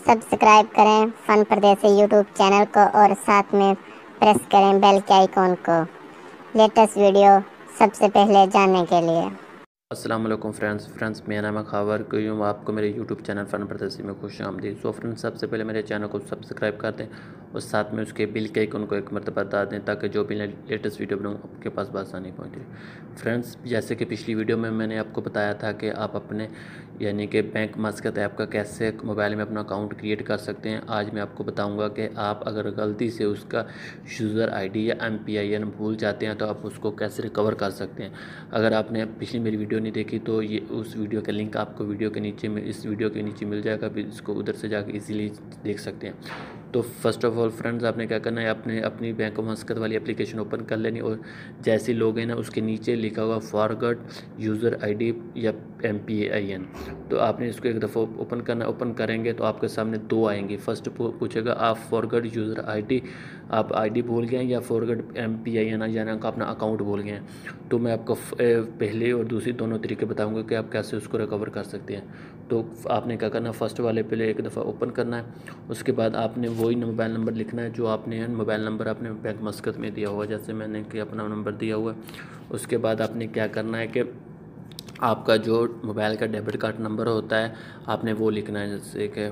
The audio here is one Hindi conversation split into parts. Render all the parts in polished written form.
सब्सक्राइब करें फन परदेसी यूट्यूब चैनल को और साथ में प्रेस करें बेल के आइकॉन को लेटेस्ट वीडियो सबसे पहले जानने के लिए। अस्सलाम वालेकुम फ्रेंड्स मेरा नाम है खावर क्यों आपको मेरे यूट्यूब चैनल फ़न परदेसी में खुश आमदीद। सो फ्रेंड्स, सबसे पहले मेरे चैनल को सब्सक्राइब कर दें और साथ में उसके बिल के आइकन को एक मरतबा बता दें ताकि जो भी लेटेस्ट वीडियो बनाऊँ आपके पास आसानी पहुँचे। फ्रेंड्स, जैसे कि पिछली वीडियो में मैंने आपको बताया था कि आप अपने यानी कि बैंक मस्कत ऐप का कैसे मोबाइल में अपना अकाउंट क्रिएट कर सकते हैं। आज मैं आपको बताऊँगा कि आप अगर गलती से उसका यूज़र ID या MPIN भूल जाते हैं तो आप उसको कैसे रिकवर कर सकते हैं। अगर आपने पिछली मेरी वीडियो नहीं देखी तो ये उस वीडियो का लिंक आपको वीडियो के नीचे में इस वीडियो के नीचे मिल जाएगा, फिर इसको उधर से जाकर इजीली देख सकते हैं। तो फर्स्ट ऑफ ऑल फ्रेंड्स, आपने क्या करना है, आपने अपनी बैंक मस्कत वाली एप्लीकेशन ओपन कर लेनी और जैसे लॉगिन है उसके नीचे लिखा हुआ फॉरगॉट यूज़र ID या MPIN, तो आपने इसको एक दफ़ा ओपन करना। ओपन करेंगे तो आपके सामने दो आएंगे। फर्स्ट पूछेगा आप फॉरगॉट यूज़र ID, आप ID भूल गए हैं या फॉरगॉट MPIN यानी आपका अपना अकाउंट भूल गए हैं। तो मैं आपको पहले और दूसरी दोनों तरीके बताऊंगा कि आप कैसे उसको रिकवर कर सकते हैं। तो आपने क्या करना है, फर्स्ट वाले पहले एक दफ़ा ओपन करना है। उसके बाद आपने वही मोबाइल नंबर लिखना है जो आपने मोबाइल नंबर अपने बैंक मस्कत में दिया हुआ, जैसे मैंने कि अपना नंबर दिया हुआ है। उसके बाद आपने क्या करना है कि आपका जो मोबाइल का डेबिट कार्ड नंबर होता है आपने वो लिखना है, जैसे कि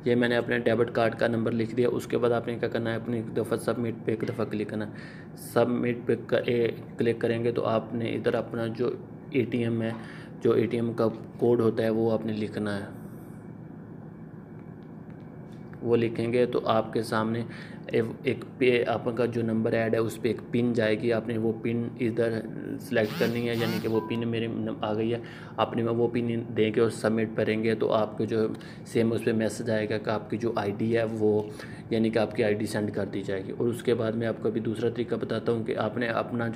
ये मैंने अपने डेबिट कार्ड का नंबर लिख दिया। उसके बाद आपने क्या करना है, अपने एक दफ़ा सबमिट पे एक दफ़ा क्लिक करना है। सबमिट पे क्लिक करेंगे तो आपने इधर अपना जो ATM है, जो ATM का कोड होता है वो आपने लिखना है। वो लिखेंगे तो आपके सामने एक पे आपका जो नंबर ऐड है उस पर एक पिन जाएगी। आपने वो पिन इधर सेलेक्ट करनी है, यानी कि वो पिन मेरे आ गई है। आपने वो पिन देंगे और सबमिट करेंगे तो आपको जो सेम उस पर मैसेज आएगा कि आपकी जो ID है वो यानी कि आपकी ID सेंड कर दी जाएगी। और उसके बाद मैं आपको अभी दूसरा तरीका बताता हूँ कि आपने अपना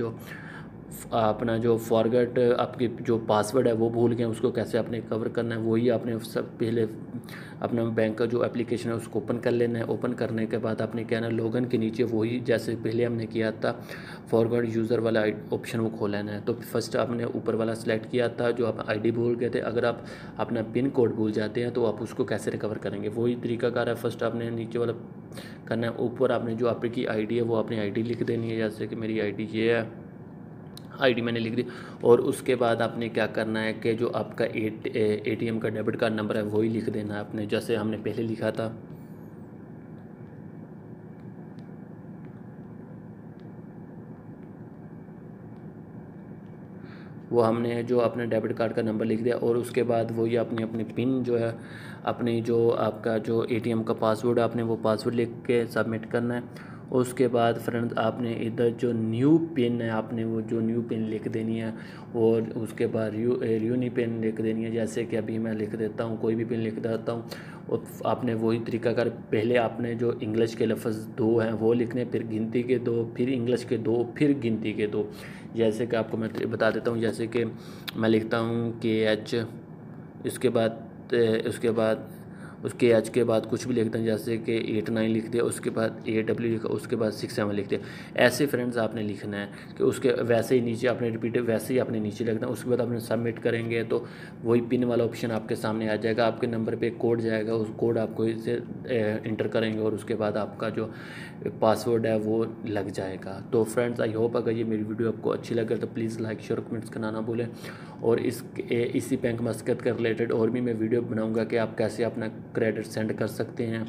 जो फॉरगेट आपकी जो पासवर्ड है वो भूल गए, उसको कैसे आपने कवर करना है। वही आपने सब पहले अपना बैंक का जो एप्लीकेशन है उसको ओपन कर लेना है। ओपन करने के बाद आपने क्या ना, लॉगिन के नीचे वही जैसे पहले हमने किया था फॉरगेट यूज़र वाला ऑप्शन वो खोल लेना है। तो फर्स्ट आपने ऊपर वाला सेलेक्ट किया था जो आप ID भूल गए थे। अगर आप अपना पिन कोड भूल जाते हैं तो आप उसको कैसे रिकवर करेंगे, वही तरीकाकार है। फर्स्ट आपने नीचे वाला करना है, ऊपर आपने जो आपकी ID है वो अपनी ID लिख देनी है, जैसे कि मेरी ID ये है, ID मैंने लिख दी। और उसके बाद आपने क्या करना है कि जो आपका ATM का डेबिट कार्ड नंबर है वही लिख देना है आपने, जैसे हमने पहले लिखा था। वो हमने जो अपने डेबिट कार्ड का नंबर लिख दिया और उसके बाद वही आपने अपनी पिन जो है, अपनी जो आपका जो ATM का पासवर्ड है आपने वो पासवर्ड लिख के सबमिट करना है। उसके बाद फ्रेंड्स आपने इधर जो न्यू पिन है आपने वो जो न्यू पिन लिख देनी है और उसके बाद न्यू पिन लिख देनी है, जैसे कि अभी मैं लिख देता हूँ, कोई भी पिन लिख देता हूँ। और आपने वही तरीका कर, पहले आपने जो इंग्लिश के लफ्ज़ दो हैं वो लिखने, फिर गिनती के दो, फिर इंग्लिश के दो, फिर गिनती के दो। जैसे कि आपको मैं बता देता हूँ, जैसे कि मैं लिखता हूँ KH, उसके बाद उसके H के बाद कुछ भी लिखते हैं, जैसे कि 8 9 लिख दिया, उसके बाद AW लिखा, उसके बाद 6 7 लिख दिया। ऐसे फ्रेंड्स आपने लिखना है कि उसके वैसे ही नीचे आपने रिपीट वैसे ही आपने नीचे लिखना है। उसके बाद आपने सबमिट करेंगे तो वही पिन वाला ऑप्शन आपके सामने आ जाएगा। आपके नंबर पे कोड जाएगा, उस कोड आपको इसे इंटर करेंगे और उसके बाद आपका जो पासवर्ड है वो लग जाएगा। तो फ्रेंड्स, आई होप अगर ये मेरी वीडियो आपको अच्छी लगे तो प्लीज़ लाइक शेयर कमेंट्स करना ना भूलें। और इसी बैंक मस्कत के रिलेटेड और भी मैं वीडियो बनाऊंगा कि आप कैसे अपना क्रेडिट सेंड कर सकते हैं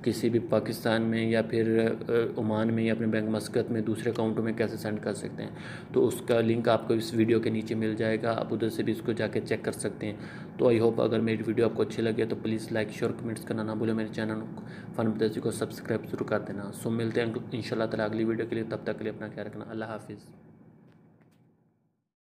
किसी भी पाकिस्तान में या फिर ओमान में या अपने बैंक मस्कत में दूसरे अकाउंटों में कैसे सेंड कर सकते हैं। तो उसका लिंक आपको इस वीडियो के नीचे मिल जाएगा, आप उधर से भी इसको जाके चेक कर सकते हैं। तो आई होप अगर मेरी वीडियो आपको अच्छी लगे तो प्लीज़ लाइक शेयर कमेंट्स करना ना भूलें। मेरे चैनल फन परदेसी को सब्सक्राइब जरूर कर देना। सो मिलते हैं इंशाल्लाह ताला अगली वीडियो के लिए, तब तक के लिए अपना ख्याल रखना। अल्लाह हाफिज़।